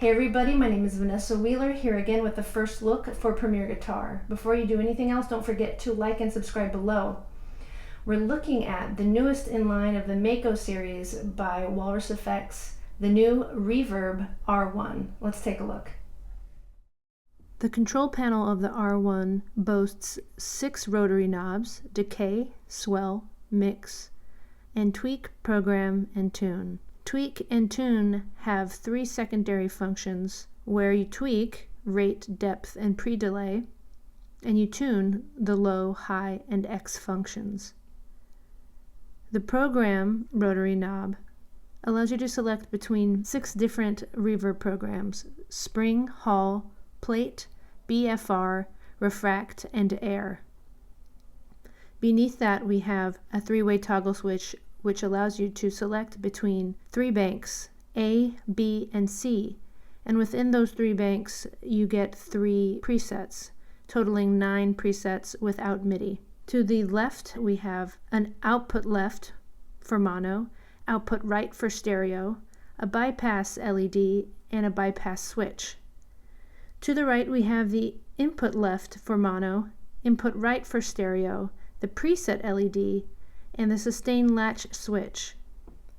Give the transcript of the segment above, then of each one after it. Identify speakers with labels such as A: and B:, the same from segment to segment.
A: Hey everybody, my name is Vanessa Wheeler, here again with the first look for Premier Guitar. Before you do anything else, don't forget to like and subscribe below. We're looking at the newest in line of the Mako series by Walrus Effects, the new Reverb R1. Let's take a look. The control panel of the R1 boasts 6 rotary knobs: decay, swell, mix, and tweak, program, and tune. Tweak and tune have 3 secondary functions, where you tweak rate, depth, and pre-delay, and you tune the low, high, and X functions. The program rotary knob allows you to select between 6 different reverb programs: spring, hall, plate, BFR, refract, and air. Beneath that we have a 3-way toggle switch which allows you to select between 3 banks, A, B, and C, and within those 3 banks you get 3 presets, totaling 9 presets without MIDI. To the left we have an output left for mono, output right for stereo, a bypass LED, and a bypass switch. To the right we have the input left for mono, input right for stereo, the preset LED, and the sustain latch switch.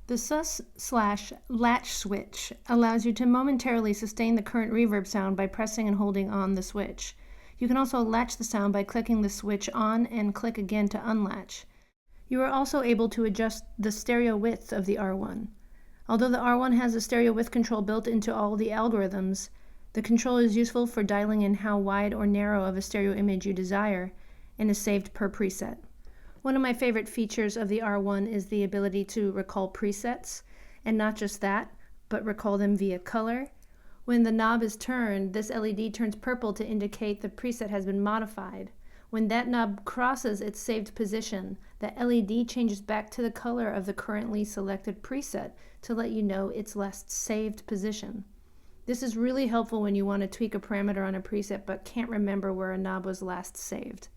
A: The sus/latch switch allows you to momentarily sustain the current reverb sound by pressing and holding on the switch. You can also latch the sound by clicking the switch on and click again to unlatch. You are also able to adjust the stereo width of the R1. Although the R1 has a stereo width control built into all the algorithms, the control is useful for dialing in how wide or narrow of a stereo image you desire and is saved per preset. One of my favorite features of the R1 is the ability to recall presets, and not just that, but recall them via color. When the knob is turned, this LED turns purple to indicate the preset has been modified. When that knob crosses its saved position, the LED changes back to the color of the currently selected preset to let you know its last saved position. This is really helpful when you want to tweak a parameter on a preset but can't remember where a knob was last saved.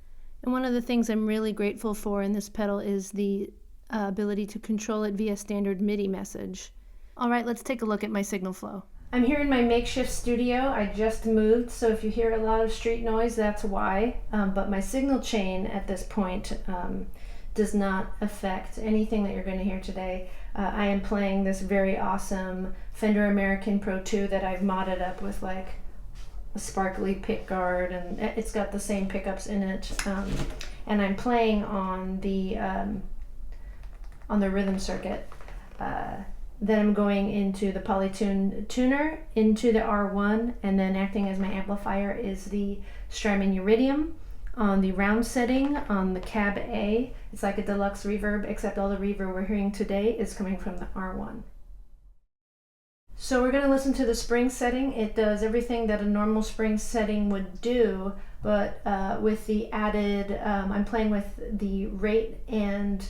A: And one of the things I'm really grateful for in this pedal is the ability to control it via standard MIDI message. Alright, let's take a look at my signal flow. I'm here in my makeshift studio. I just moved, so if you hear a lot of street noise, that's why. But my signal chain at this point does not affect anything that you're going to hear today. I am playing this very awesome Fender American Pro 2 that I've modded up with like a sparkly pick guard, and it's got the same pickups in it, and I'm playing on the rhythm circuit. Then I'm going into the Polytune tuner, into the R1, and then acting as my amplifier is the Strymon Iridium on the round setting on the cab A. It's like a deluxe reverb, except all the reverb we're hearing today is coming from the R1. So we're going to listen to the spring setting. It does everything that a normal spring setting would do, but with the added, I'm playing with the rate and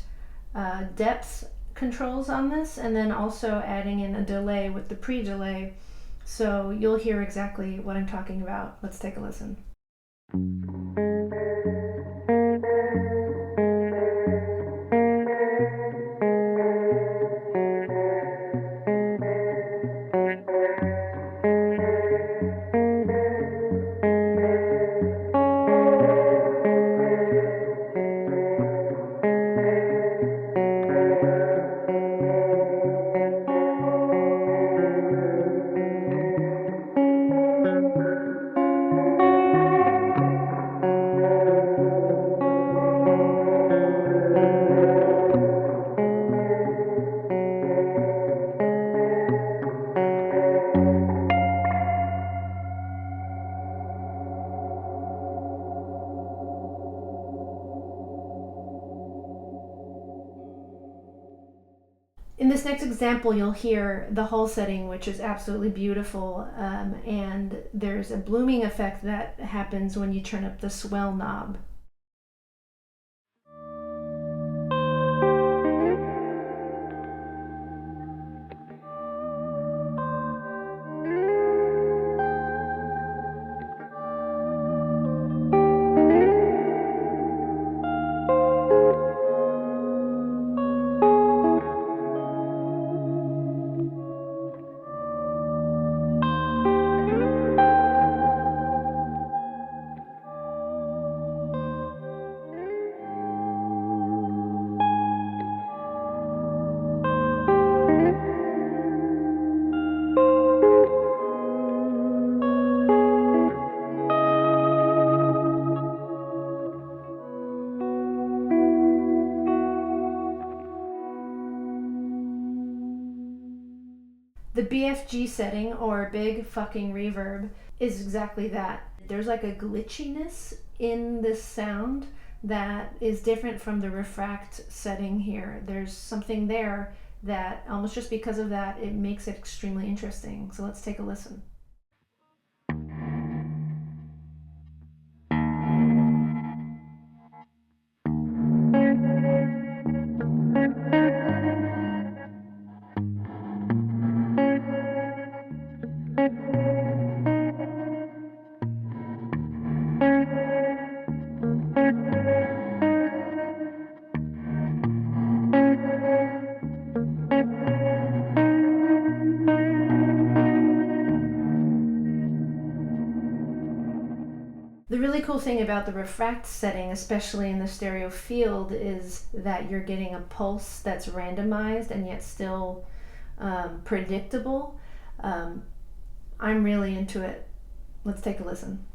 A: depth controls on this, and then also adding in a delay with the pre-delay. So you'll hear exactly what I'm talking about. Let's take a listen. In this next example, you'll hear the hall setting, which is absolutely beautiful, and there's a blooming effect that happens when you turn up the swell knob. BFG setting, or big fucking reverb, is exactly that. There's like a glitchiness in this sound that is different from the refract setting here. There's something there that almost just because of that, it makes it extremely interesting. So let's take a listen. The really cool thing about the refract setting, especially in the stereo field, is that you're getting a pulse that's randomized and yet still predictable. I'm really into it. Let's take a listen.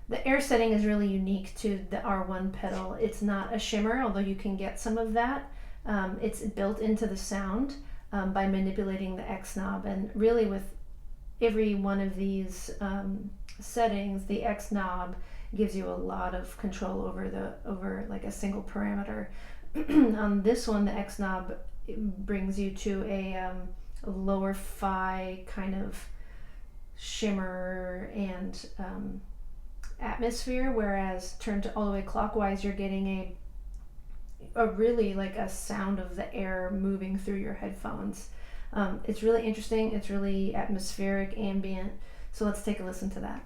A: The air setting is really unique to the R1 pedal. It's not a shimmer, although you can get some of that. It's built into the sound by manipulating the X knob, and really with every one of these settings, the X knob gives you a lot of control over like a single parameter. On this one, the X knob brings you to a lower fi kind of shimmer and atmosphere, whereas turned all the way clockwise, you're getting a really like a sound of the air moving through your headphones. It's really interesting. It's really atmospheric, ambient. So let's take a listen to that.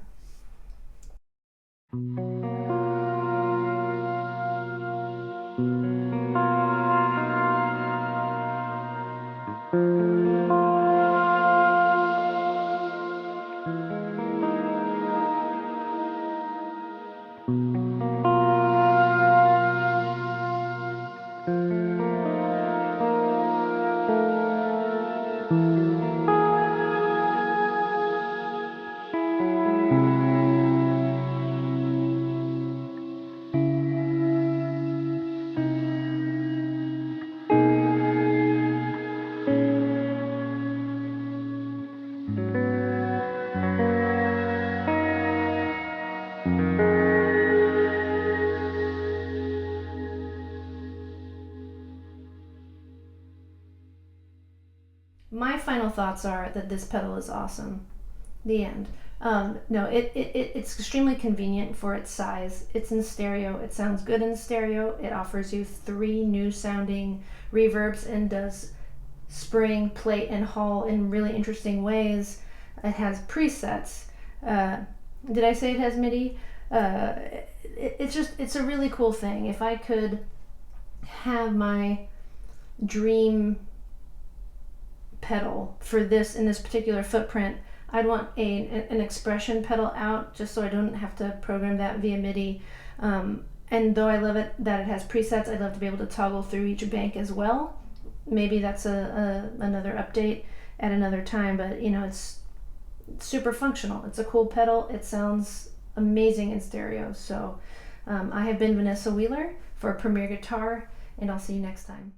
A: My final thoughts are that this pedal is awesome. The end. No, it's extremely convenient for its size. It's in stereo. It sounds good in stereo. It offers you 3 new sounding reverbs and does spring, plate, and hall in really interesting ways. It has presets. Did I say it has MIDI? It's a really cool thing. If I could have my dream pedal for this in this particular footprint, I'd want an expression pedal out, just so I don't have to program that via MIDI. And though I love it that it has presets, I'd love to be able to toggle through each bank as well. Maybe that's another update at another time, but you know, it's super functional. It's a cool pedal. It sounds amazing in stereo. So I have been Vanessa Wheeler for Premier Guitar, and I'll see you next time.